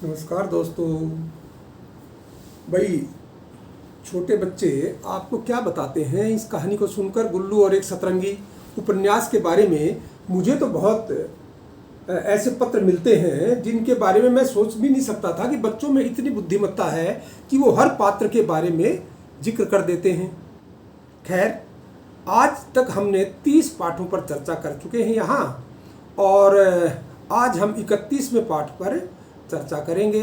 नमस्कार दोस्तों। भाई, छोटे बच्चे आपको क्या बताते हैं इस कहानी को सुनकर, गुल्लू और एक सतरंगी उपन्यास के बारे में। मुझे तो बहुत ऐसे पत्र मिलते हैं जिनके बारे में मैं सोच भी नहीं सकता था कि बच्चों में इतनी बुद्धिमत्ता है कि वो हर पात्र के बारे में जिक्र कर देते हैं। खैर, आज तक हमने 30 पाठों पर चर्चा कर चुके हैं यहाँ, और आज हम 31वें पाठ पर चर्चा करेंगे।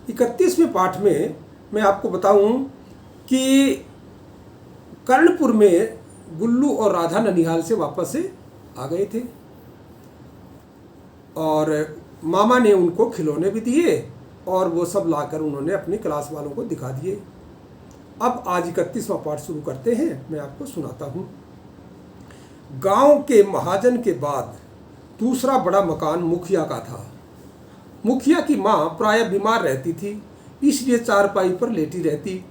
31वें पाठ में मैं आपको बताऊं कि कर्णपुर में गुल्लू और राधा ननिहाल से वापस से आ गए थे और मामा ने उनको खिलौने भी दिए और वो सब लाकर उन्होंने अपनी क्लास वालों को दिखा दिए। अब आज 31वां पाठ शुरू करते हैं, मैं आपको सुनाता हूँ। गांव के महाजन के बाद दूसरा बड़ा मकान मुखिया का था। मुखिया की माँ प्रायः बीमार रहती थी, इसलिए चारपाई पर लेटी रहती।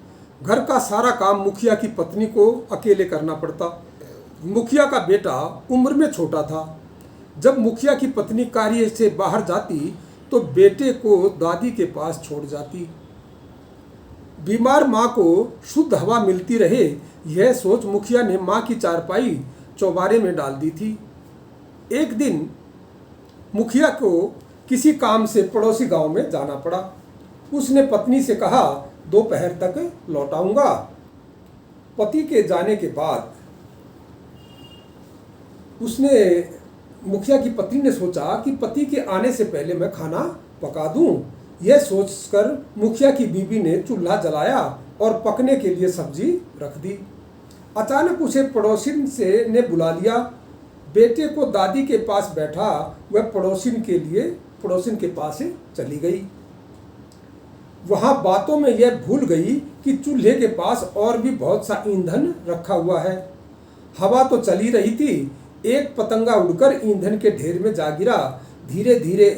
घर का सारा काम मुखिया की पत्नी को अकेले करना पड़ता। मुखिया का बेटा उम्र में छोटा था। जब मुखिया की पत्नी कार्य से बाहर जाती तो बेटे को दादी के पास छोड़ जाती। बीमार माँ को शुद्ध हवा मिलती रहे, यह सोच मुखिया ने माँ की चारपाई चौबारे में डाल दी थी। एक दिन मुखिया को किसी काम से पड़ोसी गांव में जाना पड़ा। उसने पत्नी से कहा, दोपहर तक लौट आऊंगा। पति के जाने के बाद मुखिया की पत्नी ने सोचा कि पति के आने से पहले मैं खाना पका दूं। यह सोचकर मुखिया की बीबी ने चूल्हा जलाया और पकने के लिए सब्जी रख दी। अचानक उसे पड़ोसिन ने बुला लिया। बेटे को दादी के पास बैठा वह पड़ोसिन के पास चली गई। वहां बातों में यह भूल गई कि चूल्हे के पास और भी बहुत सा ईंधन रखा हुआ है। हवा तो चली रही थी। एक पतंगा उड़कर ईंधन के ढेर में जा गिरा। धीरे धीरे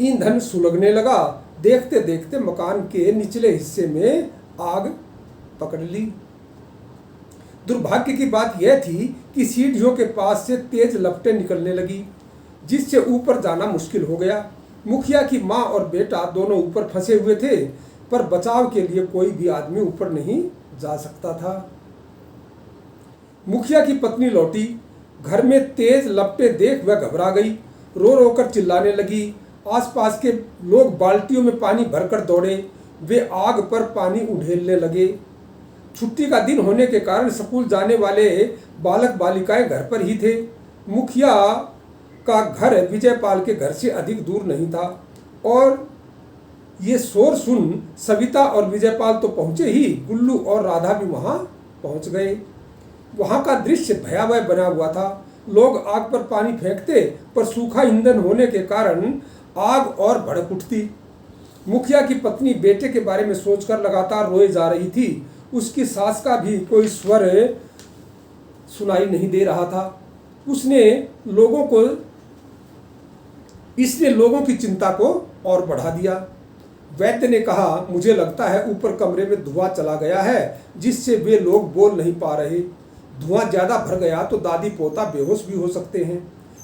ईंधन सुलगने लगा। देखते देखते मकान के निचले हिस्से में आग पकड़ ली। दुर्भाग्य की बात यह थी कि सीढ़ियों के पास से तेज लपटें निकलने लगी, जिससे ऊपर जाना मुश्किल हो गया। मुखिया की माँ और बेटा दोनों ऊपर फंसे हुए थे, पर बचाव के लिए कोई भी आदमी ऊपर नहीं जा सकता था। मुखिया की पत्नी लौटी। घर में तेज लपटें देख वह घबरा गई, रो रो कर चिल्लाने लगी। आसपास के लोग बाल्टियों में पानी भरकर दौड़े। वे आग पर पानी उंडेलने लगे। छुट्टी का दिन होने के कारण स्कूल जाने वाले बालक बालिकाएं घर पर ही थे। मुखिया का घर विजयपाल के घर से अधिक दूर नहीं था, और ये शोर सुन सविता और विजयपाल तो पहुंचे ही, गुल्लू और राधा भी वहां पहुंच गए। वहां का दृश्य भयावह बना हुआ था। लोग आग पर पानी फेंकते, पर सूखा ईंधन होने के कारण आग और भड़क उठती। मुखिया की पत्नी बेटे के बारे में सोचकर लगातार रोए जा रही थी। उसकी सास का भी कोई स्वर सुनाई नहीं दे रहा था। इसने लोगों की चिंता को और बढ़ा दिया। वैद्य ने कहा, मुझे लगता है ऊपर कमरे में धुआं चला गया है, जिससे वे लोग बोल नहीं पा रहे। धुआं ज्यादा भर गया तो दादी पोता बेहोश भी हो सकते हैं।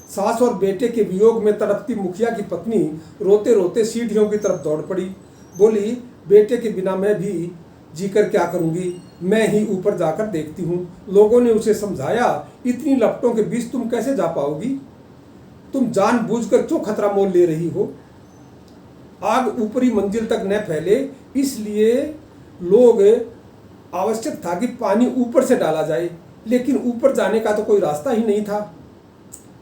सास और बेटे के वियोग में तड़पती मुखिया की पत्नी रोते रोते सीढ़ियों की तरफ दौड़ पड़ी। बोली, बेटे के बिना मैं भी जीकर क्या करूंगी, मैं ही ऊपर जाकर देखती हूँ। लोगों ने उसे समझाया, इतनी लपटों के बीच तुम कैसे जा पाओगी? तुम जानबूझकर क्यों खतरा मोल ले रही हो? आग ऊपरी मंजिल तक न फैले, इसलिए लोग आवश्यक था कि पानी ऊपर से डाला जाए, लेकिन ऊपर जाने का तो कोई रास्ता ही नहीं था।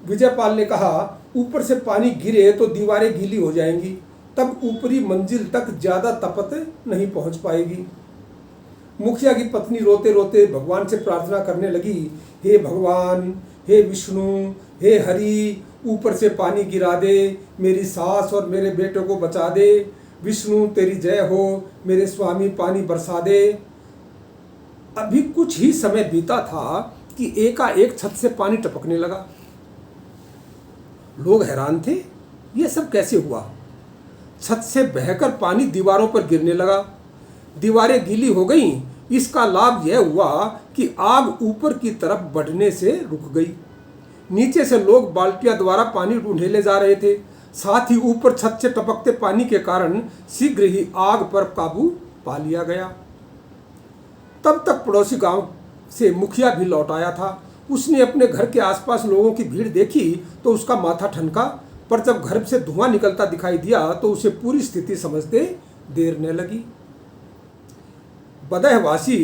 विजयपाल ने कहा, ऊपर से पानी गिरे तो दीवारें गीली हो जाएंगी, तब ऊपरी मंजिल तक ज्यादा तपत नहीं पहुंच पाएगी। मुखिया की पत्नी रोते रोते भगवान से प्रार्थना करने लगी, हे भगवान, हे विष्णु, हे हरि, ऊपर से पानी गिरा दे, मेरी सास और मेरे बेटे को बचा दे। विष्णु तेरी जय हो, मेरे स्वामी पानी बरसा दे। अभी कुछ ही समय बीता था कि एकाएक छत से पानी टपकने लगा। लोग हैरान थे, यह सब कैसे हुआ? छत से बहकर पानी दीवारों पर गिरने लगा। दीवारें गीली हो गईं। इसका लाभ यह हुआ कि आग ऊपर की तरफ बढ़ने से रुक गई। नीचे से लोग बाल्टियां द्वारा पानी ढूंढे ले जा रहे थे। साथ ही ऊपर छत से टपकते पानी के कारण शीघ्र ही आग पर काबू पा लिया गया। तब तक पड़ोसी गांव से मुखिया भी लौट आया था। उसने अपने घर के आसपास लोगों की भीड़ देखी तो उसका माथा ठनका, पर जब घर से धुआं निकलता दिखाई दिया तो उसे पूरी स्थिति समझते देर न लगी। बदहवासी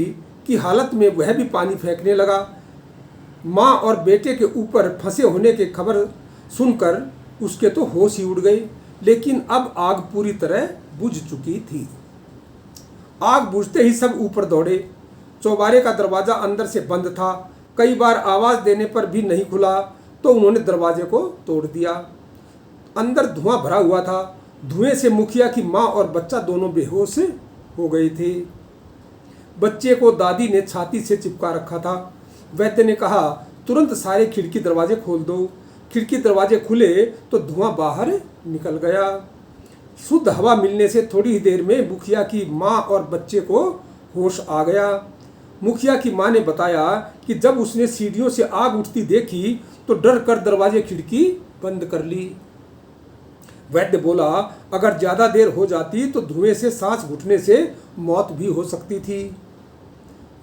की हालत में वह भी पानी फेंकने लगा। माँ और बेटे के ऊपर फंसे होने की खबर सुनकर उसके तो होश ही उड़ गए, लेकिन अब आग पूरी तरह बुझ चुकी थी। आग बुझते ही सब ऊपर दौड़े। चौबारे का दरवाज़ा अंदर से बंद था। कई बार आवाज़ देने पर भी नहीं खुला तो उन्होंने दरवाजे को तोड़ दिया। अंदर धुआं भरा हुआ था। धुएं से मुखिया की माँ और बच्चा दोनों बेहोश हो गए थे। बच्चे को दादी ने छाती से चिपका रखा था। वैद्य ने कहा, तुरंत सारे खिड़की दरवाजे खोल दो। खिड़की दरवाजे खुले तो धुआं बाहर निकल गया। शुद्ध हवा मिलने से थोड़ी ही देर में मुखिया की माँ और बच्चे को होश आ गया। मुखिया की माँ ने बताया कि जब उसने सीढ़ियों से आग उठती देखी तो डर कर दरवाजे खिड़की बंद कर ली। वैद्य बोला, अगर ज़्यादा देर हो जाती तो धुएं से सांस घुटने से मौत भी हो सकती थी।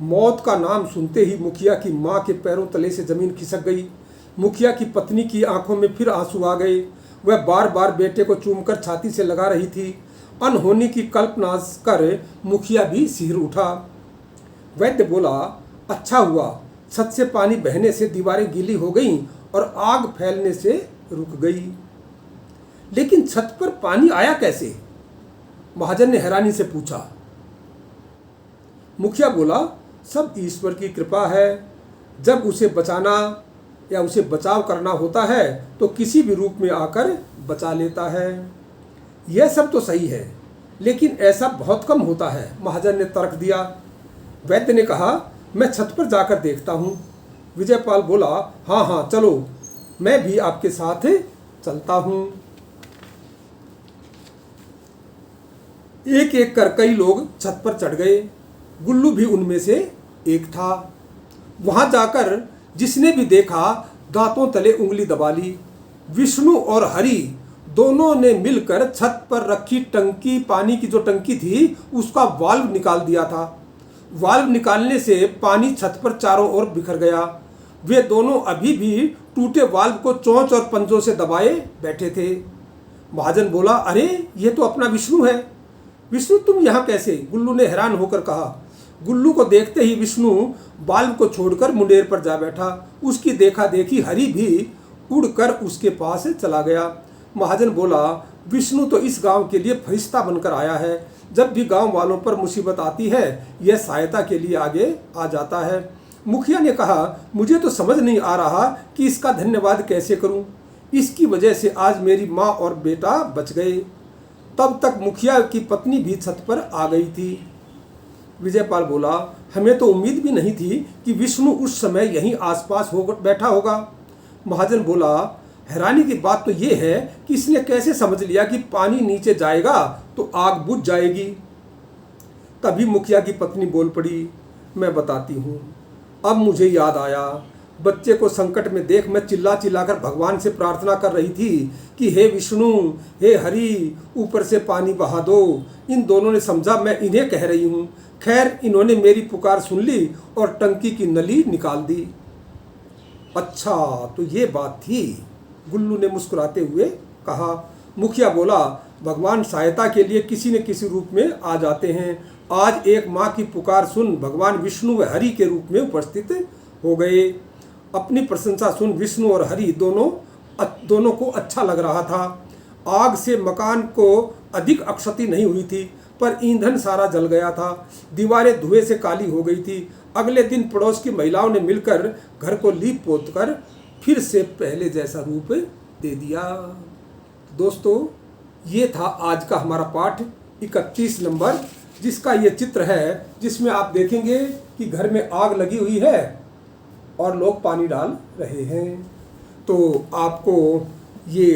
मौत का नाम सुनते ही मुखिया की माँ के पैरों तले से जमीन खिसक गई। मुखिया की पत्नी की आंखों में फिर आंसू आ गए। वह बार बार बेटे को चूमकर छाती से लगा रही थी। अनहोनी की कल्पना कर मुखिया भी सिहर उठा। वैद्य बोला, अच्छा हुआ, छत से पानी बहने से दीवारें गीली हो गईं और आग फैलने से रुक गई। लेकिन छत पर पानी आया कैसे? महाजन ने हैरानी से पूछा। मुखिया बोला, सब ईश्वर की कृपा है। जब उसे बचाना या उसे बचाव करना होता है तो किसी भी रूप में आकर बचा लेता है। यह सब तो सही है, लेकिन ऐसा बहुत कम होता है, महाजन ने तर्क दिया। वैद्य ने कहा, मैं छत पर जाकर देखता हूँ। विजयपाल बोला, हाँ हाँ चलो, मैं भी आपके साथ चलता हूँ। एक एक कर कई लोग छत पर चढ़ गए। गुल्लू भी उनमें से एक था। वहां जाकर जिसने भी देखा दांतों तले उंगली दबा ली। विष्णु और हरि दोनों ने मिलकर छत पर रखी टंकी, पानी की जो टंकी थी, उसका वाल्व निकाल दिया था। वाल्व निकालने से पानी छत पर चारों ओर बिखर गया। वे दोनों अभी भी टूटे वाल्व को चोंच और पंजों से दबाए बैठे थे। महाजन बोला, अरे ये तो अपना विष्णु है। विष्णु, तुम यहाँ कैसे? गुल्लू ने हैरान होकर कहा। गुल्लू को देखते ही विष्णु वाल्व को छोड़कर मुंडेर पर जा बैठा। उसकी देखा देखी हरि भी उड़कर उसके पास चला गया। महाजन बोला, विष्णु तो इस गांव के लिए फरिश्ता बनकर आया है। जब भी गांव वालों पर मुसीबत आती है यह सहायता के लिए आगे आ जाता है। मुखिया ने कहा, मुझे तो समझ नहीं आ रहा कि इसका धन्यवाद कैसे करूं। इसकी वजह से आज मेरी माँ और बेटा बच गए। तब तक मुखिया की पत्नी भी छत पर आ गई थी। विजयपाल बोला, हमें तो उम्मीद भी नहीं थी कि विष्णु उस समय यहीं आसपास होकर बैठा होगा। महाजन बोला, हैरानी की बात तो ये है कि इसने कैसे समझ लिया कि पानी नीचे जाएगा तो आग बुझ जाएगी। तभी मुखिया की पत्नी बोल पड़ी, मैं बताती हूँ। अब मुझे याद आया, बच्चे को संकट में देख मैं चिल्ला चिल्लाकर भगवान से प्रार्थना कर रही थी कि हे विष्णु, हे हरि, ऊपर से पानी बहा दो। इन दोनों ने समझा मैं इन्हें कह रही हूँ। खैर, इन्होंने मेरी पुकार सुन ली और टंकी की नली निकाल दी। अच्छा, तो ये बात थी, गुल्लू ने मुस्कुराते हुए कहा। मुखिया बोला, भगवान सहायता के लिए किसी न किसी रूप में आ जाते हैं। आज एक माँ की पुकार सुन भगवान विष्णु व हरि के रूप में उपस्थित हो गए। अपनी प्रशंसा सुन विष्णु और हरि दोनों को अच्छा लग रहा था। आग से मकान को अधिक क्षति नहीं हुई थी, पर ईंधन सारा जल गया था। दीवारें धुएं से काली हो गई थी। अगले दिन पड़ोस की महिलाओं ने मिलकर घर को लीप पोत कर फिर से पहले जैसा रूप दे दिया। दोस्तों, ये था आज का हमारा पाठ 31 नंबर, जिसका ये चित्र है, जिसमें आप देखेंगे कि घर में आग लगी हुई है और लोग पानी डाल रहे हैं। तो आपको ये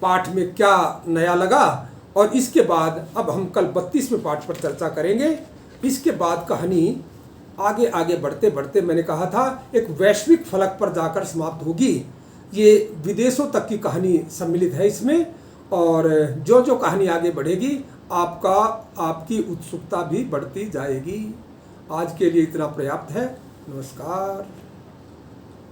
पाठ में क्या नया लगा, और इसके बाद अब हम कल 32वें पाठ पर चर्चा करेंगे। इसके बाद कहानी आगे आगे बढ़ते बढ़ते, मैंने कहा था, एक वैश्विक फलक पर जाकर समाप्त होगी। ये विदेशों तक की कहानी सम्मिलित है इसमें, और जो जो कहानी आगे बढ़ेगी आपकी उत्सुकता भी बढ़ती जाएगी। आज के लिए इतना पर्याप्त है। नमस्कार।